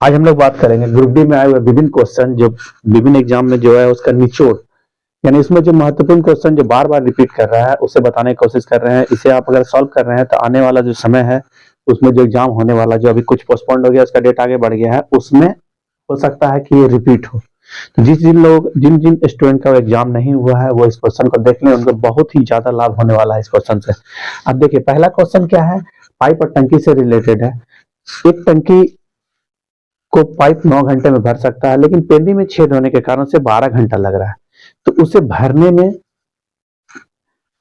आज हम लोग बात करेंगे ग्रुप डी में आए हुए विभिन्न क्वेश्चन जो विभिन्न एग्जाम में जो है उसका निचोड़, यानी इसमें जो महत्वपूर्ण क्वेश्चन जो बार बार रिपीट कर रहा है उसे बताने की कोशिश कर रहे हैं। इसे आप अगर सॉल्व कर रहे हैं तो आने वाला जो समय है उसमें जो एग्जाम होने वाला जो अभी कुछ पोस्टपोन्ड हो गया उसका डेट आगे बढ़ गया है, उसमें हो सकता है कि ये रिपीट हो। तो जिन जिन स्टूडेंट का एग्जाम नहीं हुआ है वो इस क्वेश्चन को देख लें, उनको बहुत ही ज्यादा लाभ होने वाला है इस क्वेश्चन से। अब देखिए पहला क्वेश्चन क्या है, पाइप और टंकी से रिलेटेड है। एक टंकी को पाइप 9 घंटे में भर सकता है, लेकिन पेंदी में छेद होने के कारण से 12 घंटा लग रहा है। तो उसे भरने में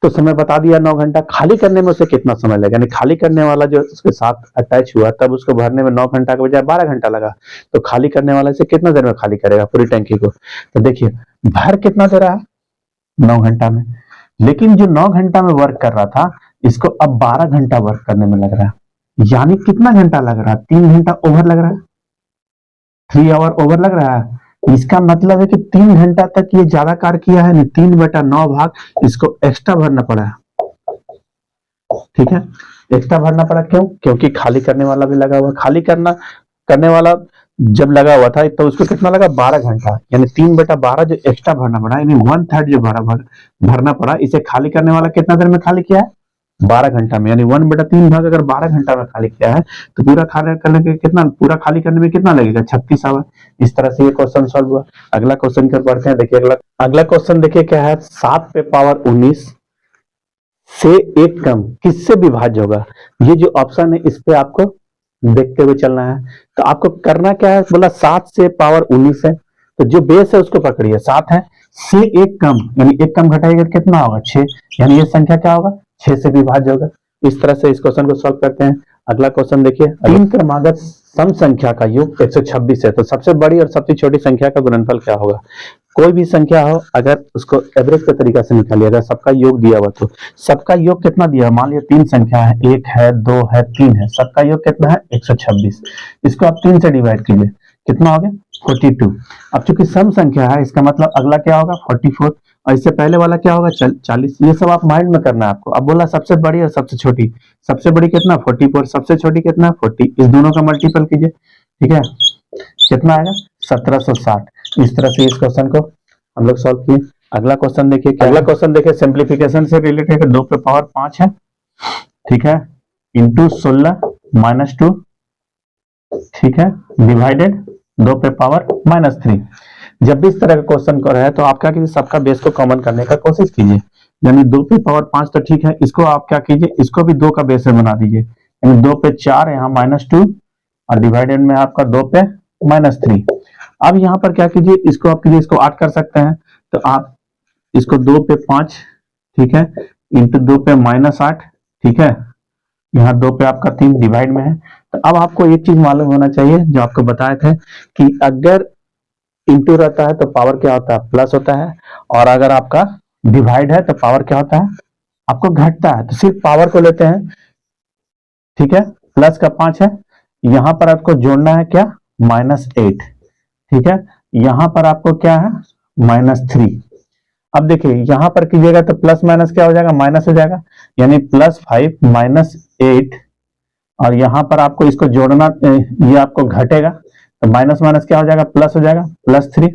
तो समय बता दिया 9 घंटा, खाली करने में उसे कितना समय लगेगा, यानी खाली करने वाला जो उसके साथ अटैच हुआ तब उसको भरने में 9 घंटा के बजाय 12 घंटा लगा। तो खाली करने वाला इसे कितना देर में खाली करेगा पूरी टंकी को। तो देखिए भर कितना दे रहा है 9 घंटा में, लेकिन जो 9 घंटा में वर्क कर रहा था इसको अब 12 घंटा वर्क करने में लग रहा है, यानी कितना घंटा लग रहा है, 3 घंटा ओवर लग रहा है, 3 आवर ओवर लग रहा है। इसका मतलब है कि 3 घंटा तक ये ज्यादा कार्य किया है, 3/9 भाग इसको एक्स्ट्रा भरना पड़ा है। ठीक है, एक्स्ट्रा भरना पड़ा क्यों, क्योंकि खाली करने वाला भी लगा हुआ। खाली करने वाला जब लगा हुआ था तो उसको कितना लगा 12 घंटा, यानी 3/12 जो एक्स्ट्रा भरना पड़ा, यानी 1/3 जो भरना पड़ा। इसे खाली करने वाला कितना देर में खाली किया है 12 घंटा में, यानी 1/3 भाग अगर 12 घंटा में खाली किया है तो पूरा खाली करने में कितना लगेगा 36 आवर। इस तरह से ये क्वेश्चन सॉल्व हुआ। अगला क्वेश्चन कर पढ़ते हैं। देखिए अगला क्वेश्चन देखिए क्या है, 7 पे पावर 19 से 1 कम किससे विभाज्य होगा। ये जो ऑप्शन है इस पे आपको देखते हुए चलना है। तो आपको करना क्या है, बोला 7 से पावर 19 है तो जो बेस है उसको पकड़िए, 7 है, से 1 कम यानी 1 कम घटाइएगा कितना होगा 6, यानी ये संख्या क्या होगा 6 से विभाज्य होगा। इस तरह से इस क्वेश्चन को सॉल्व करते हैं। अगला क्वेश्चन देखिए, 3 क्रमागत सम संख्या का योग 126 है तो सबसे बड़ी और सबसे छोटी संख्या का गुणनफल क्या होगा। कोई भी संख्या हो अगर उसको एवरेज के तरीका से निकालिए, अगर सबका योग दिया हुआ तो सबका योग कितना दिया, मान लिया 3 संख्या है, 1 है 2 है 3 है, सबका योग कितना है 126। इसको आप 3 से डिवाइड कीजिए, कितना हो गया 42। अब चूंकि सम संख्या है इसका मतलब अगला क्या होगा 44, और इससे पहले वाला क्या होगा 40। ये सब आप माइंड में करना है आपको। अब बोला सबसे बड़ी और सबसे छोटी, सबसे बड़ी कितना 44, सबसे छोटी कितना 40, इस दोनों का मल्टीपल कीजिए, ठीक है, कितना आएगा 1760। इस तरह से इस क्वेश्चन को हम लोग सॉल्व किए। अगला क्वेश्चन देखिए, अगला क्वेश्चन देखिए सिंप्लीफिकेशन से रिलेटेड है। 2 पे पावर 5 है, ठीक है, इंटू 16 माइनस 2, ठीक है, डिवाइडेड 2 पे पावर -3। जब भी इस तरह का क्वेश्चन कर रहे हैं तो आप क्या कीजिए, सबका बेस को कॉमन करने का कोशिश कीजिए। यानी 2 पे पावर 5 तो ठीक है, इसको आप क्या कीजिए, इसको भी 2 का बेस में बना दीजिए, यानी 2 पे 4, यहाँ -2 और डिवाइडेड में आपका 2 पे -3। अब यहाँ पर क्या कीजिए, इसको आप कीजिए, इसको 8 कर सकते हैं तो आप इसको 2 पे 5, ठीक है, इंटू 2 पे -8, ठीक है, यहाँ 2 पे आपका 3 डिवाइड में है। तो अब आपको एक चीज मालूम होना चाहिए जो आपको बताए थे कि अगर इंटू रहता है तो पावर क्या होता है प्लस होता है, और अगर आपका डिवाइड है तो पावर क्या होता है आपको घटता है। तो सिर्फ पावर को लेते हैं, ठीक है, प्लस का 5 है, यहां पर आपको जोड़ना है क्या -8, ठीक है, यहां पर आपको क्या है -3। अब देखिए यहां पर कीजिएगा तो प्लस माइनस क्या हो जाएगा माइनस हो जाएगा, यानी +5 -8, और यहां पर आपको इसको जोड़ना, ये आपको घटेगा तो माइनस माइनस क्या हो जाएगा प्लस हो जाएगा +3।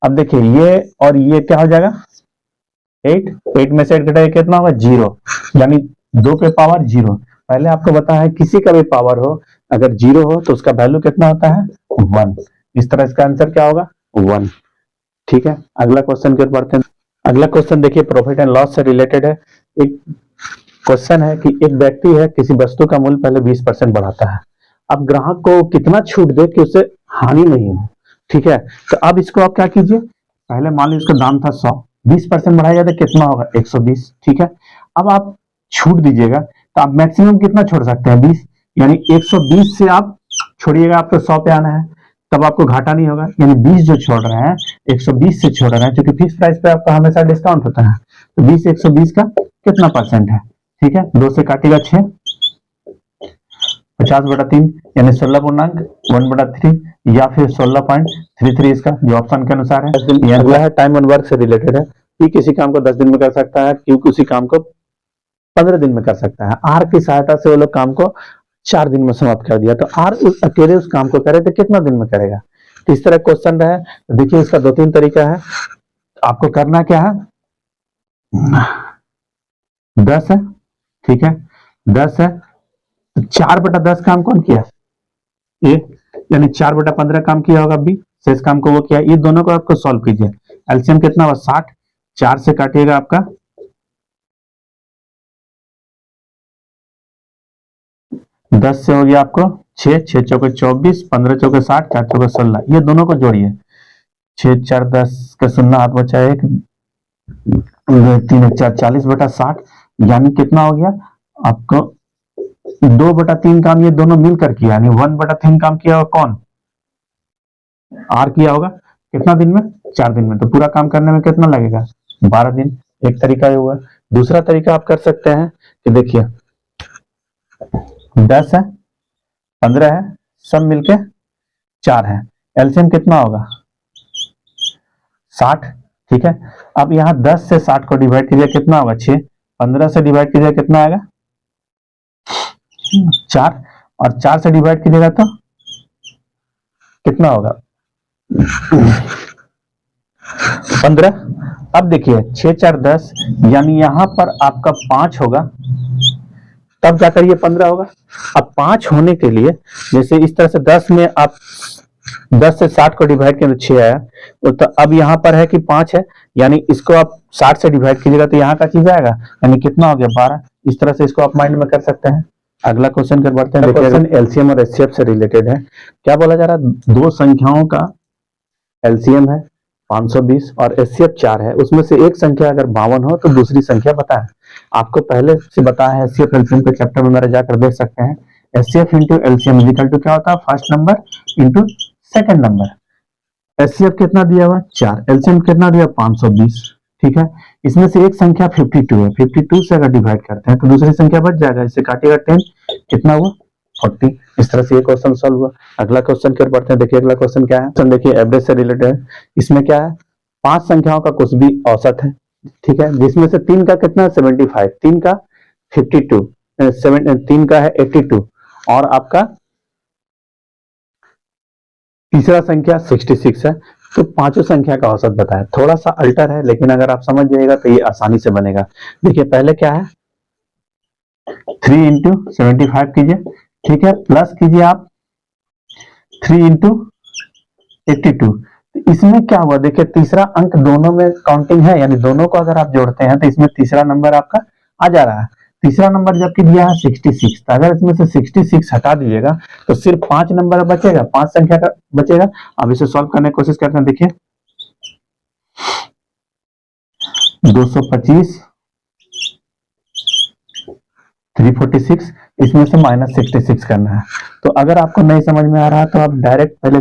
अब देखिए ये और ये क्या हो जाएगा 8 में से 8 घटाइए कितना होगा 0, यानी 2 पे पावर 0। पहले आपको बताया है किसी का भी पावर हो अगर 0 हो तो उसका वैल्यू कितना होता है 1। इस तरह इसका आंसर क्या होगा 1, ठीक है। अगला क्वेश्चन की ओर बढ़ते हैं। अगला क्वेश्चन देखिए प्रॉफिट एंड लॉस से रिलेटेड है। एक क्वेश्चन है कि एक व्यक्ति है किसी वस्तु का मूल्य पहले 20% बढ़ाता है, अब ग्राहक को कितना छूट दे कि उसे हानि नहीं हो, ठीक है। तो अब इसको आप क्या कीजिए, पहले मान लीजिए इसका दाम था 100, 20% बढ़ाया जाए कितना होगा 120, ठीक है। अब आप छूट दीजिएगा तो आप मैक्सिमम कितना छोड़ सकते हैं 20, यानी 120 से आप छोड़िएगा, आपको 100 पे आना है, तब आपको घाटा नहीं होगा, यानी 20 जो छोड़ रहे हैं 120 से छोड़ रहे हैं, क्योंकि फिक्स प्राइस पे आपका हमेशा डिस्काउंट होता है। तो 20 120 का कितना परसेंट है, ठीक है, 2 से काटेगा 6, 50/3 यानी 16.1/3 या फिर 16.33 इसका जो ऑप्शन के अनुसार है। अगला है टाइम एंड वर्क से रिलेटेड है कि किसी काम को 10 दिन में कर सकता है, क्यों किसी काम को 15 दिन में कर सकता है। आर की सहायता से वो लोग काम को 4 दिन में समाप्त कर दिया। तो आर अकेले उस काम को करे तो कितना दिन में करेगा। तो इस तरह क्वेश्चन रहे। तो देखिए इसका 2-3 तरीका है। आपको करना क्या है, 10 है, ठीक है, 10 है, 4/10 काम कौन किया, ए, यानी 4/15 काम किया होगा बी, शेष काम को वो किया। ये दोनों को आपको सॉल्व कीजिए। एलसीएम कितना हुआ 60, 4 से काटिएगा आपका 10 से हो गया आपको 6, 6 चौके 24, 15 चौके 60, 4 चौके 16। ये दोनों को जोड़िए, 6 4 10 का 0 हाथ बचा 1, 3 1 4 40/60, यानी कितना हो गया आपको 2/3 काम ये दोनों मिलकर किया, यानी 1/3 काम किया होगा कौन, आर किया होगा। कितना दिन में, 4 दिन में। तो पूरा काम करने में कितना लगेगा, 12 दिन। एक तरीका ये हुआ। दूसरा तरीका आप कर सकते हैं कि देखिए 10 है, 15 है, सब मिलके 4 है, एलसीएम कितना होगा 60, ठीक है। अब यहाँ 10 से 60 को डिवाइड कीजिए, कितना होगा 6, 15 से डिवाइड कीजिए कितना आएगा 4, और 4 से डिवाइड कीजिएगा तो कितना होगा 15। अब देखिए 6 4 10, यानी यहां पर आपका 5 होगा, तब जाकर ये 15 होगा। अब 5 होने के लिए जैसे इस तरह से 10 में आप 10 से 60 को डिवाइड किया तो 6 आया, तो अब यहाँ पर है कि 5 है, यानी इसको आप 60 से डिवाइड कीजिएगा तो यहाँ का चीज आएगा, यानी कितना हो गया 12। इस तरह से इसको आप माइंड में कर सकते हैं। अगला क्वेश्चन कर बढ़ते हैं। क्वेश्चन एलसीएम और एचसीएफ से रिलेटेड है। क्या बोला जा रहा है, दो संख्याओं का एलसीएम है 520 और एचसीएफ 4 है, उसमें से एक संख्या अगर 52 हो तो दूसरी संख्या बताएं। आपको पहले से बताया है, एचसीएफ एलसीएम के चैप्टर में मेरा जाकर देख सकते हैं। HCF into LCM equal to क्या होता है, first number into second number. HCF कितना दिया हुआ 4, एलसीएम कितना दिया 520, ठीक है। इसमें से एक संख्या 52 है, 52 से अगर डिवाइड करते हैं तो दूसरी संख्या बच जाएगा, इससे काटिएगा 10, कितना हुआ 40। इस तरह से ये क्वेश्चन सॉल्व हुआ। अगला क्वेश्चन कर पढ़ते हैं। देखिए अगला क्वेश्चन क्या है, देखिए एवरेज से रिलेटेड है। इसमें क्या है, 5 संख्याओं का कुछ भी औसत है, ठीक है, जिसमें से 3 का कितना 75, 3 का 52, 3 का है 82, और आपका तीसरा संख्या 66 है। तो पांचों संख्या का औसत बताया। थोड़ा सा अल्टर है, लेकिन अगर आप समझ जाइएगा तो ये आसानी से बनेगा। देखिए पहले क्या है, 3 इंटू 75 कीजिए, ठीक है, प्लस कीजिए आप 3 इंटू 82। इसमें क्या हुआ, देखिए तीसरा अंक दोनों में काउंटिंग है, यानी दोनों को अगर आप जोड़ते हैं तो इसमें तीसरा नंबर आपका आ जा रहा है। तीसरा नंबर जबकि दिया है 66, तो अगर इसमें से 66 हटा दीजिएगा तो सिर्फ 5 नंबर बचेगा, 5 संख्या का बचेगा। अब इसे सॉल्व करने की कोशिश करते हैं। देखिए 225, 346, इसमें से -66 करना है। तो अगर आपको नहीं समझ में आ रहा है तो आप डायरेक्ट पहले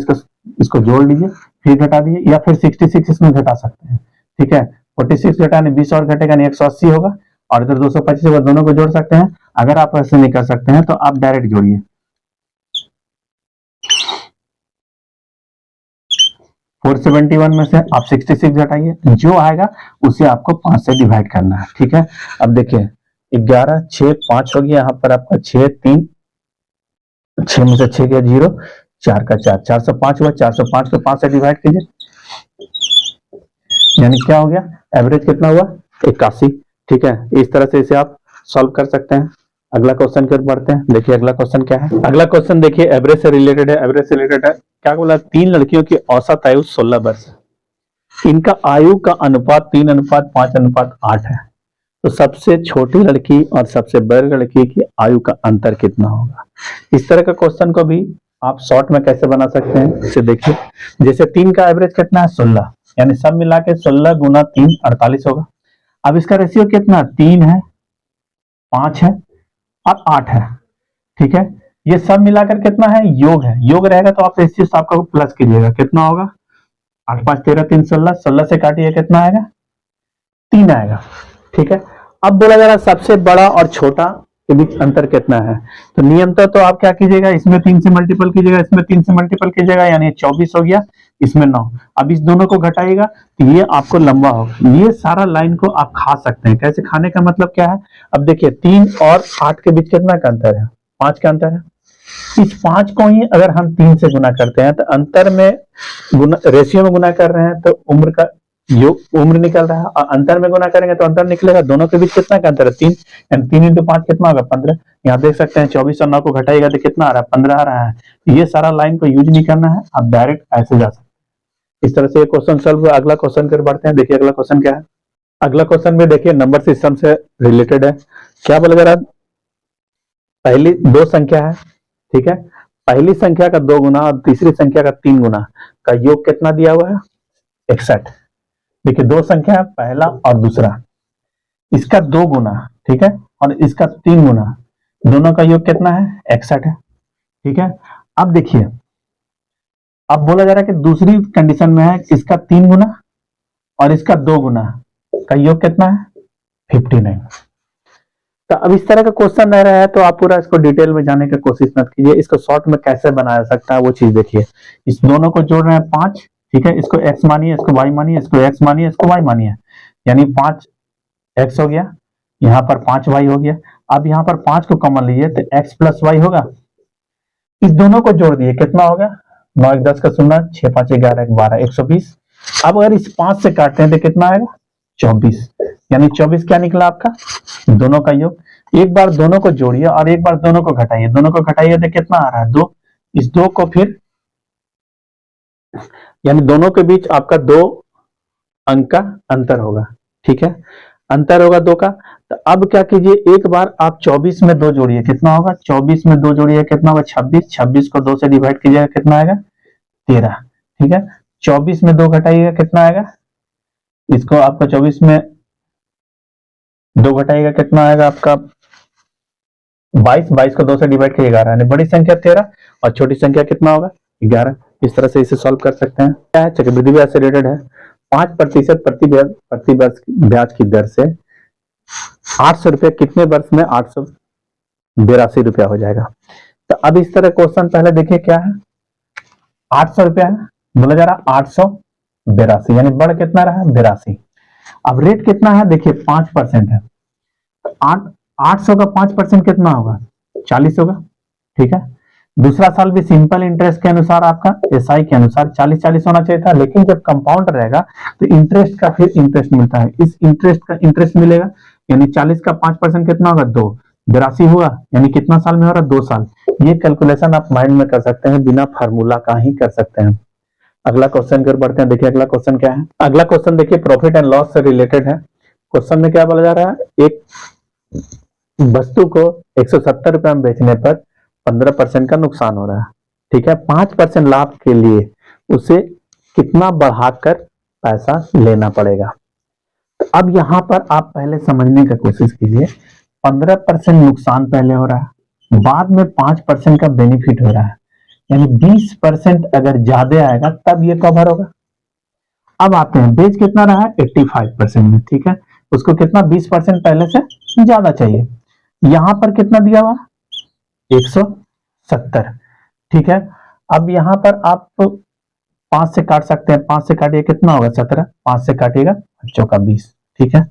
इसको जोड़ लीजिए, फिर घटा दीजिए, या फिर 66 इसमें घटा सकते हैं, ठीक है। 46 घटाने 20 और घटेगा, नहीं 180 होगा, और इधर 225 होगा, दोनों को जोड़ सकते हैं। अगर आप ऐसे नहीं कर सकते हैं तो आप डायरेक्ट जोड़िए। 471 में से आप 66 घटाइए, जो आएगा उसे आपको 5 से डिवाइड करना है, ठीक है। अब देखिए 11 6 5 हो गया, यहाँ पर आपका 6 3, 6 में से 6 गया 0, 4 का 4, 405 हुआ, 405 को 5 से डिवाइड कीजिए, यानी क्या हो गया, एवरेज कितना हुआ 81, ठीक है। इस तरह से इसे आप सॉल्व कर सकते हैं। अगला क्वेश्चन कर पढ़ते हैं। देखिए अगला क्वेश्चन क्या है। अगला क्वेश्चन देखिए एवरेज से रिलेटेड है। एवरेज से रिलेटेड है, क्या बोला, 3 लड़कियों की औसत आयु 16 वर्ष, इनका आयु का अनुपात 3:5:8 है। तो सबसे छोटी लड़की और सबसे बड़ी लड़की की आयु का अंतर कितना होगा। इस तरह का क्वेश्चन को भी आप शॉर्ट में कैसे बना सकते हैं, इसे देखिए। जैसे 3 का एवरेज कितना है 16, यानी सब मिला के 16 गुना 3 48 होगा। अब इसका रेशियो कितना, 3 है, 5 है और 8 है, ठीक है। ये सब मिलाकर कितना है, योग है, योग रहेगा तो आप रेशियो आपका प्लस कीजिएगा, कितना होगा 8 5 13 3 16, 16 से काटिए कितना आएगा 3 आएगा, ठीक है। अब बोला जा रहा है सबसे बड़ा और छोटा के बीच अंतर कितना है। तो नियम तो आप क्या कीजिएगा, इसमें 3 से मल्टीपल कीजिएगा, इसमें 3 से मल्टीपल कीजिएगा, यानी 24 हो गया, इसमें 9। अब इस दोनों को घटाइएगा तो ये आपको लंबा होगा। ये सारा लाइन को आप खा सकते हैं। कैसे खाने का मतलब क्या है, अब देखिए 3 और 8 के बीच कितना का अंतर है, 5 का अंतर है, इस 5 को ही अगर हम 3 से गुना करते हैं तो अंतर में रेशियो में गुना कर रहे हैं तो उम्र का उम्र निकल रहा है, और अंतर में गुना करेंगे तो अंतर निकलेगा। दोनों के बीच कितना का अंतर है? 3, यानी 3 इंटू 5 कितना होगा? 15। यहाँ देख सकते हैं 24 और 9 को घटाइएगा तो कितना आ रहा है? 15 आ रहा है। ये सारा लाइन को यूज नहीं करना है, आप डायरेक्ट ऐसे जा सकते हैं। इस तरह से ये क्वेश्चन सॉल्व हुआ। अगला क्वेश्चन कर बढ़ते हैं। देखिए अगला क्वेश्चन क्या है। अगला क्वेश्चन में देखिए नंबर सिस्टम से रिलेटेड है। क्या बोला जा रहा है? पहली 2 संख्या है, ठीक है, पहली संख्या का 2 गुना और तीसरी संख्या का 3 गुना का योग कितना दिया हुआ है? 61। देखिए 2 संख्या है, पहला और दूसरा, इसका 2 गुना, ठीक है, और इसका 3 गुना, दोनों का योग कितना है? 61 है, ठीक है। अब देखिए, अब बोला जा रहा है कि दूसरी कंडीशन में है इसका 3 गुना और इसका 2 गुना का योग कितना है? 59। तो अब इस तरह का क्वेश्चन रह रहा है तो आप पूरा इसको डिटेल में जाने की कोशिश मत कीजिए। इसको शॉर्ट में कैसे बनाया सकता है वो चीज देखिए। इस दोनों को जोड़ रहे हैं 5, ठीक है, इसको x मानिए, इसको y मानिए, इसको x मानिए, इसको y मानिए, यानी 5x हो गया, यहाँ पर 5y हो गया। अब यहाँ पर 5 को कॉमन लीजिए तो x प्लस y होगा। इस दोनों को जोड़ दिए, कितना हो गया? 9 1 10 का 0, 6 5 11 1 12, 120। अब अगर इस 5 से काटते हैं तो कितना आएगा? 24, यानी 24 क्या निकला आपका? दोनों का योग। एक बार दोनों को जोड़िए और एक बार दोनों को घटाइए, दोनों को घटाइए तो कितना आ रहा है? 2। इस 2 को फिर, यानी दोनों के बीच आपका 2 अंक का अंतर होगा, ठीक है, अंतर होगा 2 का। तो अब क्या कीजिए, एक बार आप 24 में 2 जोड़िए, कितना होगा? 24 में 2 जोड़िए कितना होगा? 26। 26 को 2 से डिवाइड कीजिएगा, कितना आएगा? 13, ठीक है। 24 में 2 घटाइएगा, कितना आएगा? इसको आपका 24 में 2 घटाइएगा, कितना आएगा आपका? 22। 22 को 2 से डिवाइड किया 11, यानी बड़ी संख्या 13 और छोटी संख्या कितना होगा? 11। इस तरह से इसे सॉल्व कर सकते हैं। क्या है? चक्रवृद्धि ब्याज से रिलेटेड है। 5% प्रति वर्ष ब्याज की दर से 800 रुपया कितने वर्ष में 882 रुपया हो जाएगा? तो अब इस तरह क्वेश्चन पहले देखिए क्या है। 800 रुपया है, बोला जा रहा 882, यानी बढ़ कितना रहा? 82। अब रेट कितना है? देखिए 5% है, 800 का 5% कितना होगा? 40 होगा, ठीक है। दूसरा साल भी सिंपल इंटरेस्ट के अनुसार आपका एसआई के अनुसार 40-40 होना चाहिए था, लेकिन जब कंपाउंड रहेगा तो इंटरेस्ट का फिर इंटरेस्ट मिलता है, इस इंटरेस्ट का इंटरेस्ट मिलेगा, यानी 40 का 5% कितना होगा? 2, 82 हुआ, यानी कितना साल में हो रहा है? 2 साल। ये कैलकुलेशन आप माइंड में कर सकते हैं, बिना फार्मूला का ही कर सकते हैं। अगला क्वेश्चन कर बढ़ते हैं। देखिए अगला क्वेश्चन क्या है। अगला क्वेश्चन देखिए प्रॉफिट एंड लॉस से रिलेटेड है। क्वेश्चन में क्या बोला जा रहा है? एक वस्तु को 170 रुपए में बेचने पर 15% का नुकसान हो रहा है, ठीक है। 5% लाभ के लिए उसे कितना बढ़ाकर पैसा लेना पड़ेगा? तो अब यहां पर आप पहले समझने की कोशिश कीजिए। 15% नुकसान पहले हो रहा है, बाद में 5% का बेनिफिट हो रहा है, यानी 20% अगर ज्यादा आएगा तब ये कवर होगा। अब आते हैं, बेच कितना रहा है? 85% में, ठीक है। उसको कितना? 20% पहले से ज्यादा चाहिए। यहां पर कितना दिया हुआ? 170, ठीक है। अब यहां पर आप 5 से काट सकते हैं, 5 से काटिए कितना होगा? 17। 5 से काटिएगा, चौका 20, ठीक है।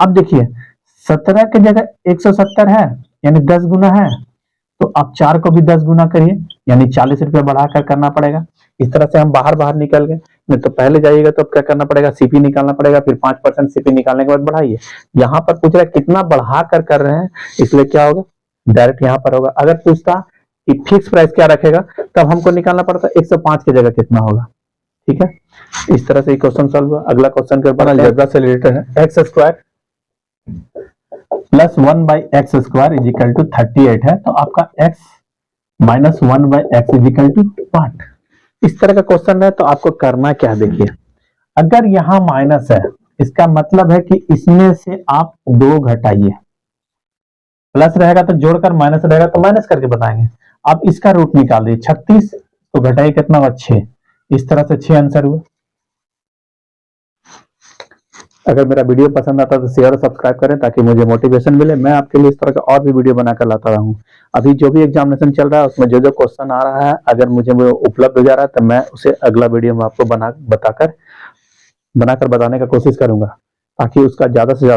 अब देखिए 17 की जगह 170 है, यानी 10 गुना है, तो आप 4 को भी 10 गुना करिए, यानी 40 रुपया बढ़ाकर करना पड़ेगा। इस तरह से हम बाहर निकल गए। नहीं तो पहले जाइएगा तो क्या करना पड़ेगा? सीपी निकालना पड़ेगा, फिर 5% सीपी निकालने के बाद बढ़ाइए। यहाँ पर पूछ रहा है कितना बढ़ाकर कर रहे हैं, इसलिए क्या होगा? डायरेक्ट यहाँ पर होगा। अगर पूछता कि फिक्स प्राइस क्या रखेगा, तब हमको निकालना पड़ता 105 की जगह कितना होगा, ठीक है। इस तरह से क्वेश्चन सॉल्व हुआ। अगला क्वेश्चन के बाद अलजेब्रा से रिलेटेड है। x square plus 1/x² is equal to 38 है, तो आपका x minus 1/x is equal to 8। इस तरह का क्वेश्चन है तो आपको करना क्या? देखिए अगर यहां माइनस है, इसका मतलब है कि इसमें से आप 2 घटाइए, प्लस रहेगा तो जोड़कर, माइनस रहेगा तो माइनस करके बताएंगे। आप इसका रूट निकाल दीजिए, 36 तो घटाइए कितना हुआ? 6। इस तरह से 6 आंसर हुआ। अगर मेरा वीडियो पसंद आता है तो शेयर और सब्सक्राइब करें ताकि मुझे मोटिवेशन मिले, मैं आपके लिए इस तरह का और भी वीडियो बनाकर लाता रहूं। अभी जो भी एग्जामिनेशन चल रहा है उसमें जो क्वेश्चन आ रहा है, अगर मुझे वो उपलब्ध हो जा रहा है तो मैं उसे अगला वीडियो में आपको बनाकर बताने का कोशिश करूंगा, ताकि उसका ज्यादा से ज्यादा